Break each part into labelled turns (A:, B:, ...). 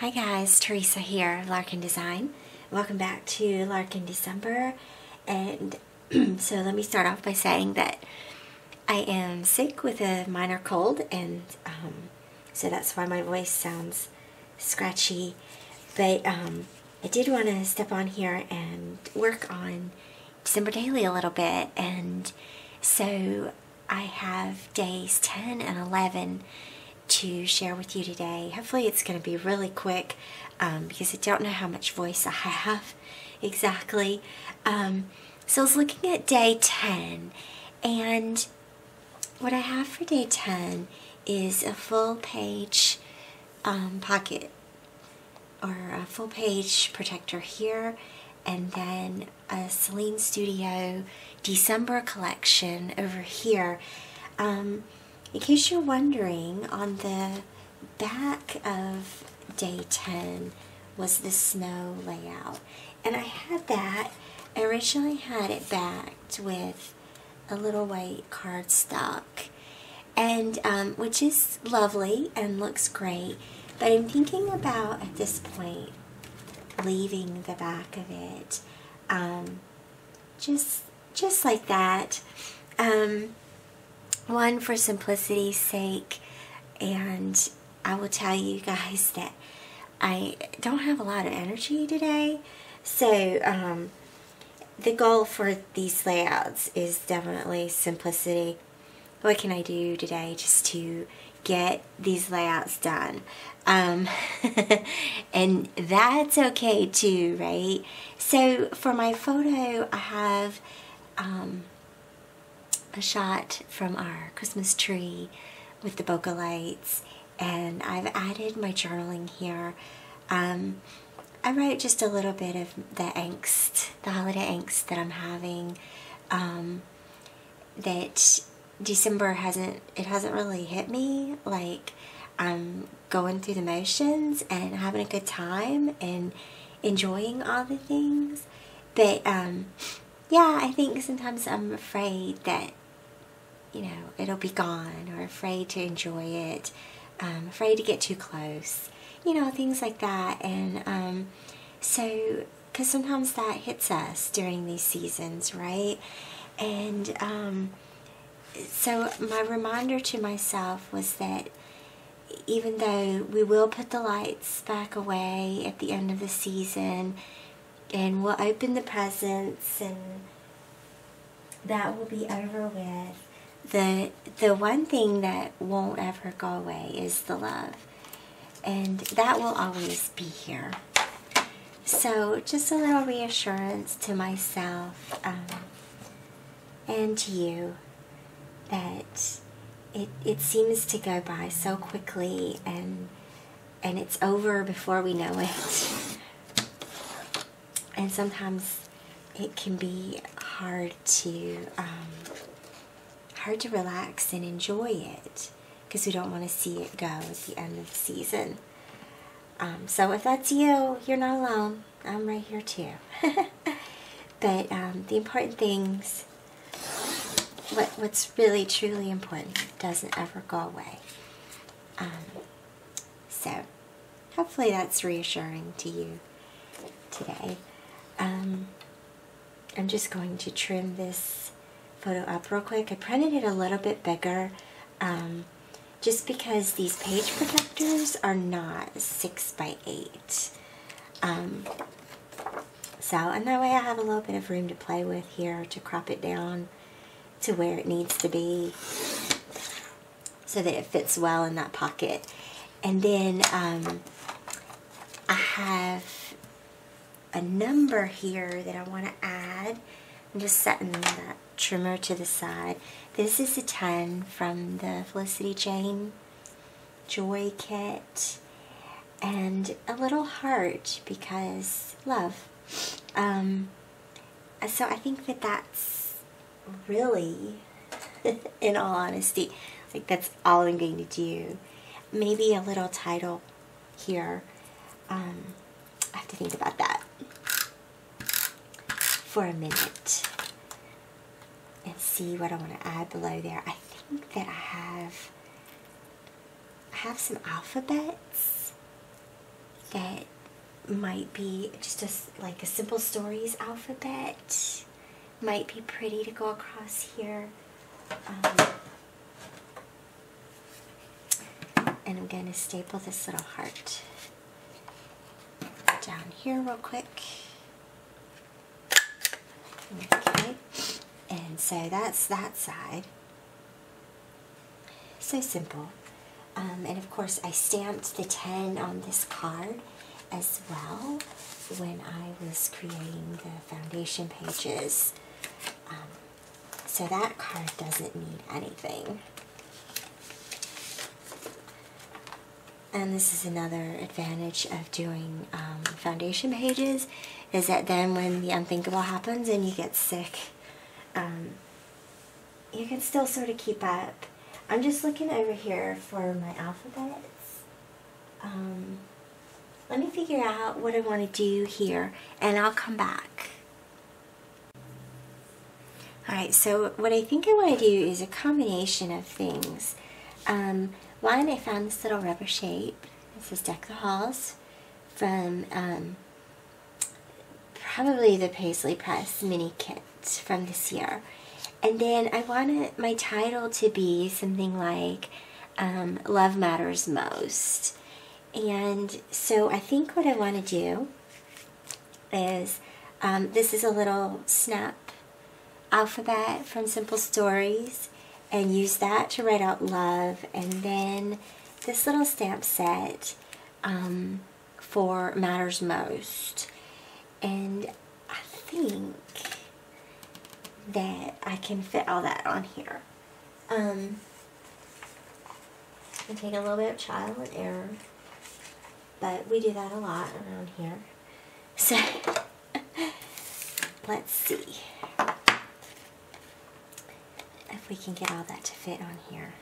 A: Hi guys, Theresa here of Larkin Design. Welcome back to Larkindecember. And so let me start off by saying that I am sick with a minor cold, and so that's why my voice sounds scratchy. But I did want to step on here and work on December Daily a little bit, and so I have days 10 and 11 to share with you today. Hopefully it's going to be really quick because I don't know how much voice I have exactly. So I was looking at day 10, and what I have for day 10 is a full page pocket, or a full page protector here, and then a Celine Studio December collection over here. In case you're wondering, on the back of day 10 was the snow layout, and I had that. I originally had it backed with a little white cardstock, and which is lovely and looks great, but I'm thinking about at this point leaving the back of it just like that. One, for simplicity's sake, and I will tell you guys that I don't have a lot of energy today, so the goal for these layouts is definitely simplicity. What can I do today just to get these layouts done? And that's okay too, right? So for my photo, I have a shot from our Christmas tree with the bokeh lights, and I've added my journaling here. I wrote just a little bit of the angst, the holiday angst that I'm having, that December hasn't really hit me. Like, I'm going through the motions and having a good time and enjoying all the things, but yeah, I think sometimes I'm afraid that, you know, it'll be gone, or afraid to enjoy it, afraid to get too close, you know, things like that. And so, because sometimes that hits us during these seasons, right? And so my reminder to myself was that even though we will put the lights back away at the end of the season, and we'll open the presents, and that will be over with, the one thing that won't ever go away is the love, and that will always be here. So just a little reassurance to myself and to you that it seems to go by so quickly, and it's over before we know it. And sometimes it can be hard to relax and enjoy it because we don't want to see it go at the end of the season. So if that's you, you're not alone. I'm right here too. But the important things, what's really truly important, doesn't ever go away. So hopefully that's reassuring to you today. I'm just going to trim this photo up real quick. I printed it a little bit bigger just because these page protectors are not 6x8. So, and that way I have a little bit of room to play with here to crop it down to where it needs to be so that it fits well in that pocket. And then I have a number here that I want to add. I'm just setting that trimmer to the side. This is a 10 from the Felicity Jane Joy Kit, and a little heart because love. So I think that that's really, in all honesty, like that's all I'm going to do. Maybe a little title here. I have to think about that for a minute and see what I want to add below there. I think that I have some alphabets that might be just like a simple stories alphabet. Might be pretty to go across here. And I'm going to staple this little heart down here real quick. Okay, and so that's that side. So simple. And of course I stamped the 10 on this card as well when I was creating the foundation pages. So that card doesn't need anything. And this is another advantage of doing foundation pages, is that then when the unthinkable happens and you get sick, you can still sort of keep up. I'm just looking over here for my alphabets. Let me figure out what I want to do here, and I'll come back. Alright, so what I think I want to do is a combination of things. One, I found this little rubber shape. This is Deck the Halls from probably the Paisley Press mini kit from this year. And then I wanted my title to be something like Love Matters Most. And so I think what I want to do is, this is a little snap alphabet from Simple Stories, and use that to write out love, and then this little stamp set for Matters Most. And I think that I can fit all that on here. I take a little bit of trial and error, but we do that a lot around here. So let's see if we can get all that to fit on here.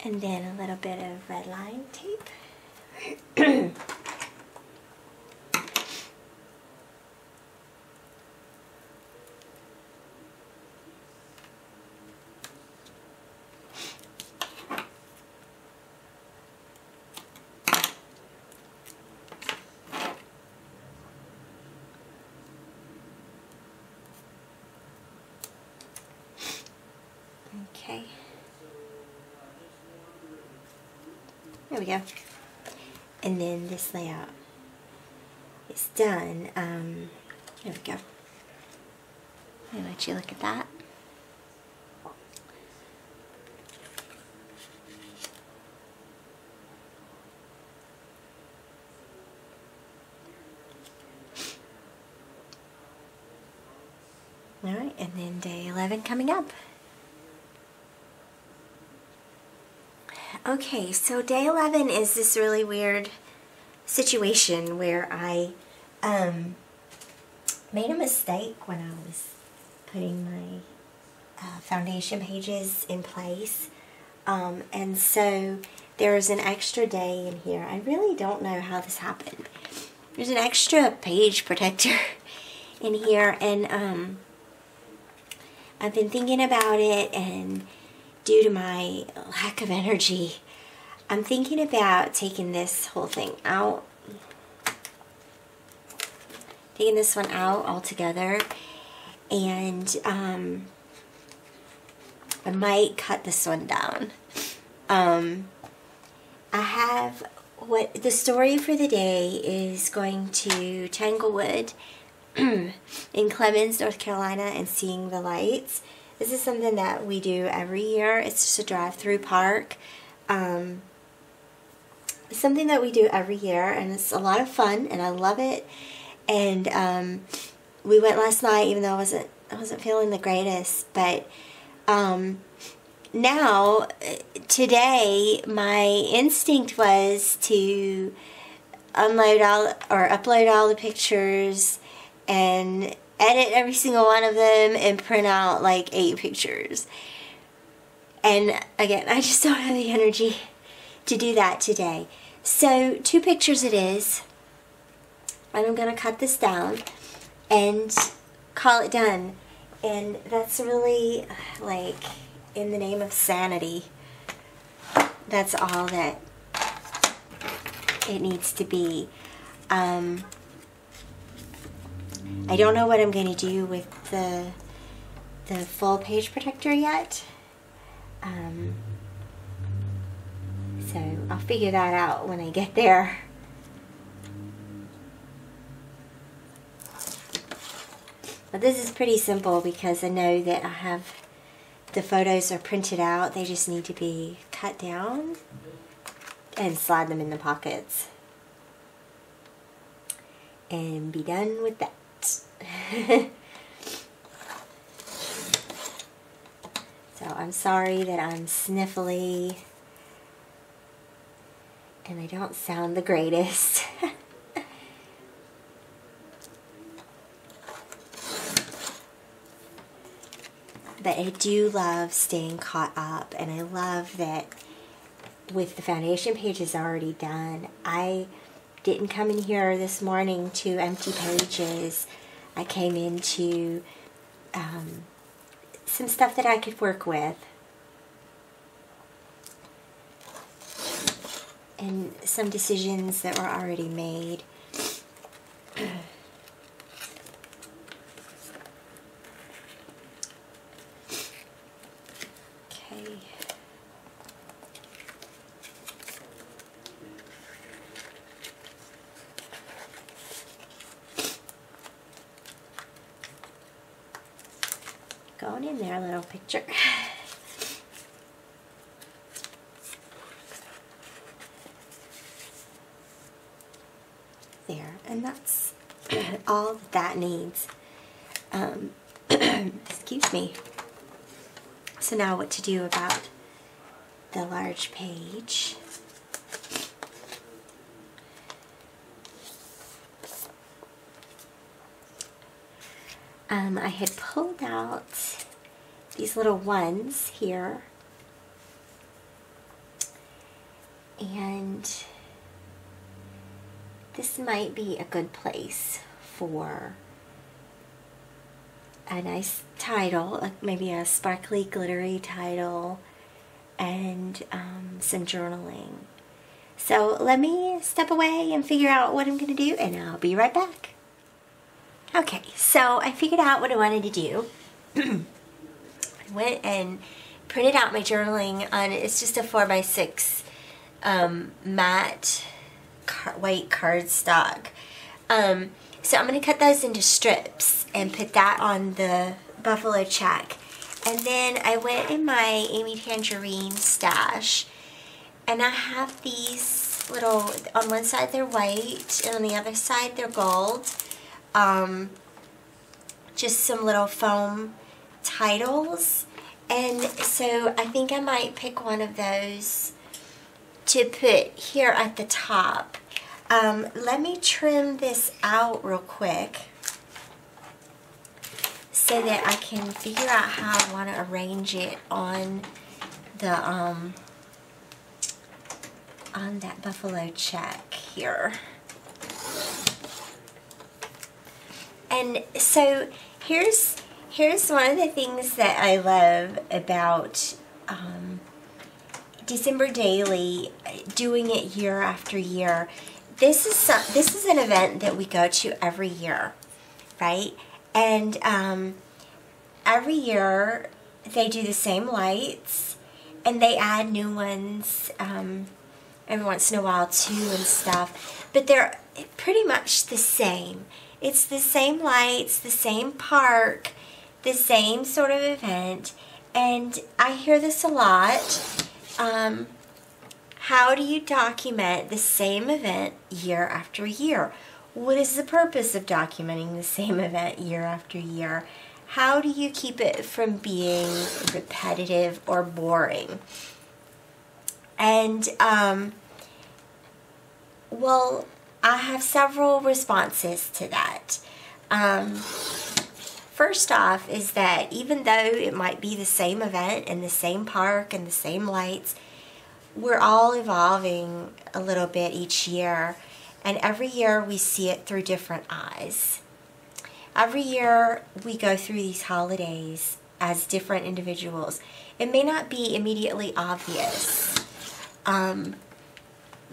A: And then a little bit of red line tape. Okay. There we go. And then this layout is done. There we go. I'll let you look at that. Alright, and then day 11 coming up. Okay, so day 11 is this really weird situation where I made a mistake when I was putting my foundation pages in place. And so there's an extra day in here. I really don't know how this happened. There's an extra page protector in here, and I've been thinking about it, and due to my lack of energy, I'm thinking about taking this whole thing out. Taking this one out altogether, and I might cut this one down. I have the story for the day is going to Tanglewood in Clemens, North Carolina, and seeing the lights. This is something that we do every year. It's just a drive-through park. It's something that we do every year, and it's a lot of fun, and I love it. And we went last night, even though I wasn't feeling the greatest. But now, today, my instinct was to upload all the pictures and edit every single one of them and print out like 8 pictures. And again, I just don't have the energy to do that today. So 2 pictures it is. And I'm going to cut this down and call it done. And that's really like in the name of sanity. That's all that it needs to be. I don't know what I'm going to do with the full page protector yet. So I'll figure that out when I get there. But this is pretty simple because I know that I have the photos are printed out. They just need to be cut down and slide them in the pockets. And be done with that. So I'm sorry that I'm sniffly and I don't sound the greatest. But I do love staying caught up, and I love that with the foundation pages already done, I didn't come in here this morning to empty pages. I came into some stuff that I could work with, and some decisions that were already made. Okay. Going in there, little picture. There, and that's all that needs. Excuse me. So now what to do about the large page. I had pulled out these little ones here, and this might be a good place for a nice title, maybe a sparkly, glittery title, and some journaling. So let me step away and figure out what I'm going to do, and I'll be right back. Okay, so I figured out what I wanted to do. I went and printed out my journaling on, it's just a 4x6 matte white cardstock. So I'm going to cut those into strips and put that on the buffalo check. And then I went in my Amy Tangerine stash, and I have these little, on one side they're white and on the other side they're gold. Just some little foam titles, and so I think I might pick one of those to put here at the top. Let me trim this out real quick so that I can figure out how I want to arrange it on the on that buffalo check here. And so here's Here's one of the things that I love about December Daily, doing it year after year. This is an event that we go to every year, right? And every year they do the same lights, and they add new ones every once in a while too and stuff. But they're pretty much the same. It's the same lights, the same park, the same sort of event. And I hear this a lot. How do you document the same event year after year? What is the purpose of documenting the same event year after year? How do you keep it from being repetitive or boring? And, well, I have several responses to that. First off is that even though it might be the same event and the same park and the same lights, we're all evolving a little bit each year, and every year we see it through different eyes. Every year we go through these holidays as different individuals. It may not be immediately obvious, but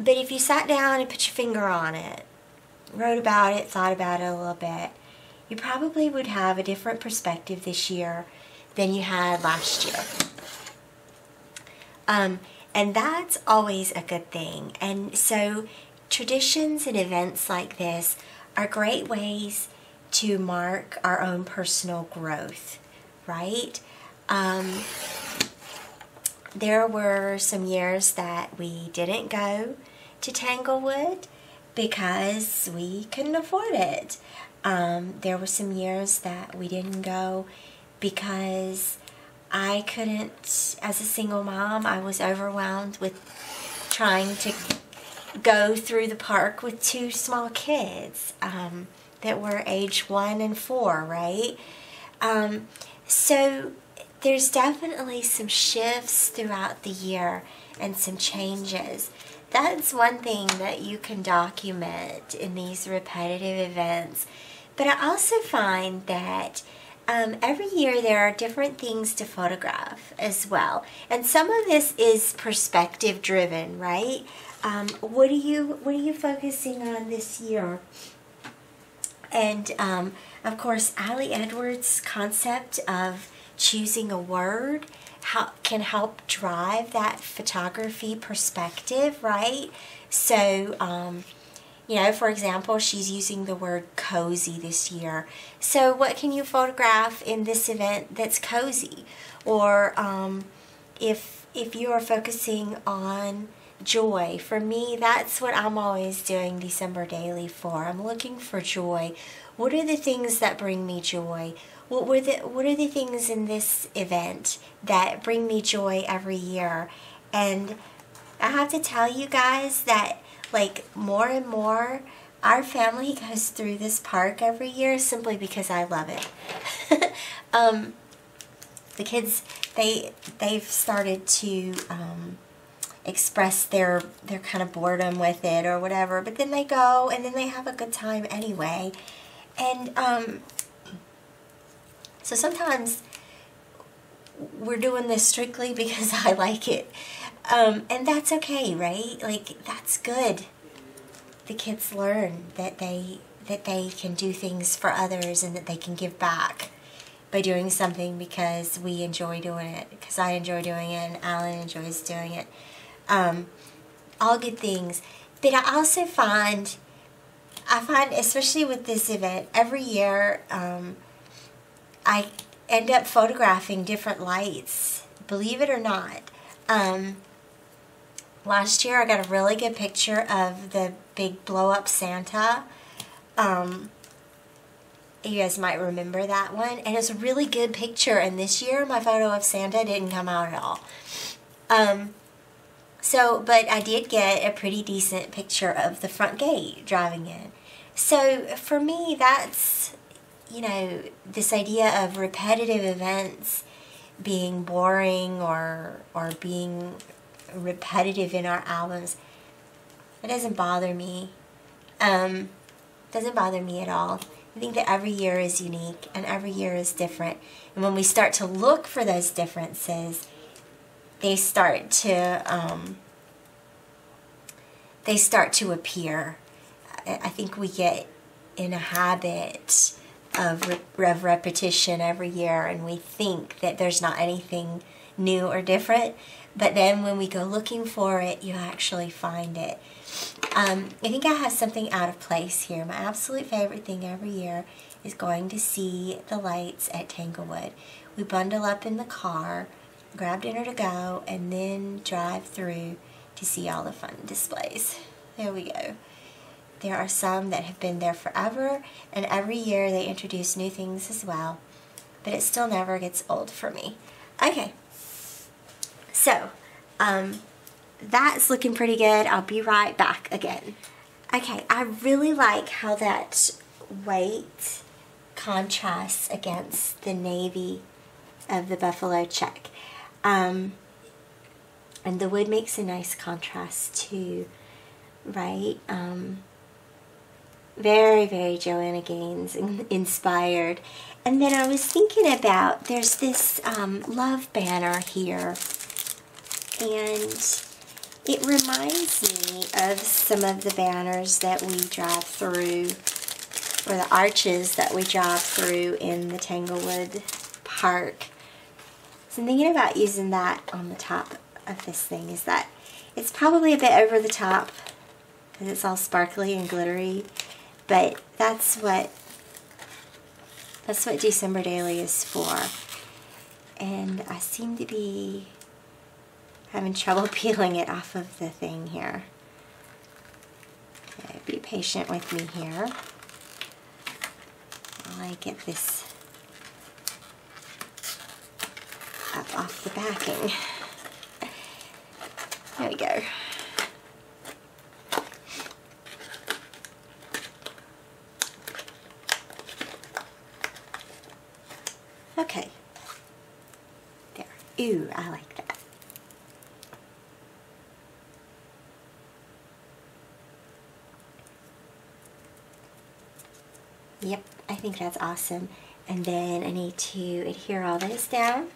A: if you sat down and put your finger on it, wrote about it, thought about it a little bit, you probably would have a different perspective this year than you had last year. And that's always a good thing. And so traditions and events like this are great ways to mark our own personal growth, right? There were some years that we didn't go to Tanglewood because we couldn't afford it. There were some years that we didn't go because I couldn't, as a single mom, I was overwhelmed with trying to go through the park with two small kids that were age 1 and 4, right? So there's definitely some shifts throughout the year and some changes. That's one thing that you can document in these repetitive events. But I also find that every year there are different things to photograph as well. And some of this is perspective driven, right? What are you focusing on this year? And of course, Ali Edwards' concept of choosing a word can help drive that photography perspective, right? So, you know, for example, she's using the word cozy this year. So what can you photograph in this event that's cozy? Or if you are focusing on joy, for me, that's what I'm always doing December Daily for. I'm looking for joy. What are the things that bring me joy? What are the things in this event that bring me joy every year? And I have to tell you guys that, like, more and more, our family goes through this park every year simply because I love it. The kids, they've started to express their kind of boredom with it or whatever, but then they go and then they have a good time anyway. And so sometimes we're doing this strictly because I like it. And that's okay, right? Like, that's good. The kids learn that they can do things for others and that they can give back by doing something because we enjoy doing it, because I enjoy doing it and Alan enjoys doing it. All good things. But I also find, especially with this event, every year I end up photographing different lights, believe it or not. Last year I got a really good picture of the big blow-up Santa. You guys might remember that one. And it's a really good picture. And this year my photo of Santa didn't come out at all. But I did get a pretty decent picture of the front gate driving in. So for me, that's, you know, this idea of repetitive events being boring or being repetitive in our albums, it doesn't bother me. Doesn't bother me at all. I think that every year is unique and every year is different. And when we start to look for those differences, they start to appear. I think we get in a habit of repetition every year, and we think that there's not anything new or different. But then when we go looking for it, you actually find it. I think I have something out of place here. My absolute favorite thing every year is going to see the lights at Tanglewood. We bundle up in the car, grab dinner to go, and then drive through to see all the fun displays. There we go. There are some that have been there forever, and every year they introduce new things as well, but it still never gets old for me. Okay, so that's looking pretty good. I'll be right back again. Okay, I really like how that white contrasts against the navy of the buffalo check. And the wood makes a nice contrast too, right? Very, very Joanna Gaines inspired. And then I was thinking about, there's this love banner here, and it reminds me of some of the banners that we drive through, or the arches that we drive through in the Tanglewood Park. So I'm thinking about using that on the top of this thing. Is that it's probably a bit over the top because it's all sparkly and glittery, but that's what December Daily is for. And I seem to be having trouble peeling it off of the thing here. Okay, be patient with me here while I get this up off the backing. There we go. Okay. There. Ooh, I like that. Yep, I think that's awesome. And then I need to adhere all this down.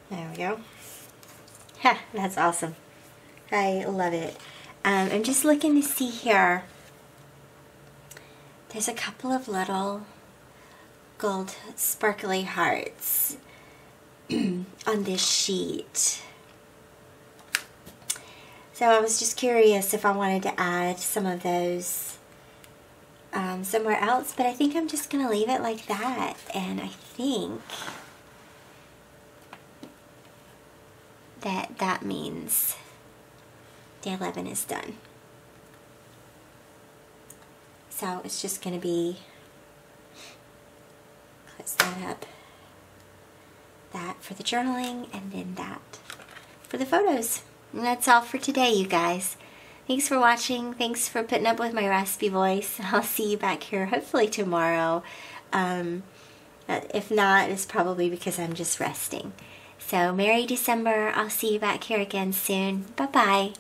A: There we go. Ha, that's awesome. I love it. I'm just looking to see here. There's a couple of little gold sparkly hearts on this sheet. So I was just curious if I wanted to add some of those somewhere else, but I think I'm just going to leave it like that. And I think that means day 11 is done. So it's just going to be, close that up, that for the journaling, and then that for the photos. And that's all for today, you guys. Thanks for watching. Thanks for putting up with my raspy voice. I'll see you back here hopefully tomorrow. If not, it's probably because I'm just resting. So Merry December. I'll see you back here again soon. Bye-bye.